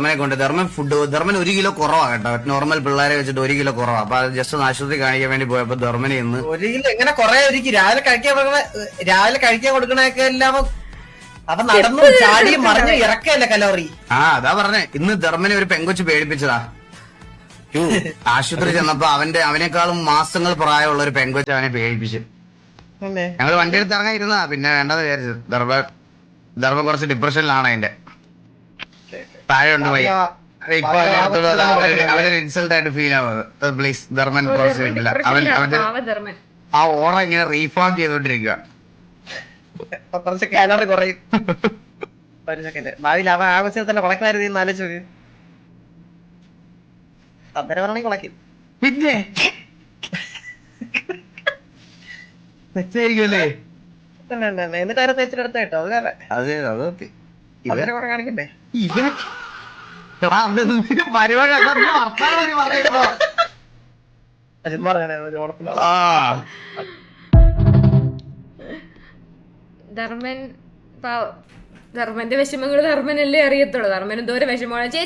ധർമ്മനെ കൊണ്ട് ധർമ്മൻ 1 കിലോ കുറവാ കേട്ടോ. നോർമൽ പിള്ളേരെ വെച്ചിട്ട് 1 കിലോ കുറവാ. അപ്പൊ അത് ജസ്റ്റ് ഒന്ന് ആശുപത്രി കാണിക്കാൻ വേണ്ടി പോയപ്പോ ധർമ്മനെ ഇന്ന് 1 കിലോ എങ്ങനെ കൊറേ രാവിലെ കഴിക്കാൻ കൊടുക്കണൊക്കെ എല്ലാം അപ്പൊ നടന്നു ചാടിയും മറിഞ്ഞു ഇറക്കല്ലേ കലോറി. അതാ പറഞ്ഞേ. ഇന്ന് ധർമ്മനെ ഒരു പെങ്കൊച്ച് പേടിപ്പിച്ചതാ. ആശുപത്രി ചെന്നപ്പോ അവനേക്കാളും മാസങ്ങൾ പ്രായമുള്ള ഒരു പെങ്കൊച്ച് അവനെ പേടിപ്പിച്ചു. ഞങ്ങൾ വണ്ടി എടുത്ത് ഇറങ്ങാൻ ഇരുന്നാ, പിന്നെ വേണ്ടത് വിചാരിച്ചു. ധർമ്മ കുറച്ച് ഡിപ്രഷനിലാണ് അതിന്റെ. താഴെ ഉണ്ട് പോയി. ഇപ്പൊ അവനൊരു ഇൻസൾട്ട് ആയിട്ട് ഫീൽ ആവുന്നത്. പ്ലീസ് ധർമ്മൻ കുറച്ച് ഇല്ല. അവന്റെ ആ ഓറ ഇങ്ങനെ റീഫോം ചെയ്തോണ്ടിരിക്കുക. കുറച്ച് കാലറി കുറയും. ഒരു സെക്കൻഡ് ഭാവിയിൽ അവൻ ആവശ്യത്തിൽ തന്നെ കുളക്കുമായിരുന്നു ആലോചിച്ചു. അന്നേരം പറഞ്ഞെങ്കിൽ കുളക്കും. പിന്നെ തെറ്റായിരിക്കുമല്ലേ? എന്നിട്ട് അവരെ തേച്ചിട്ടെടുത്ത കേട്ടോ. അത് കാരണം അതെ അവരെ കുറെ കാണിക്കണ്ടേ. ധർമ്മന്റെ വിഷമങ്ങൾ ധർമ്മനല്ലേ അറിയത്തുള്ളൂ. ധർമ്മൻ എന്തോരം വിഷമമാണ് ചേച്ചി.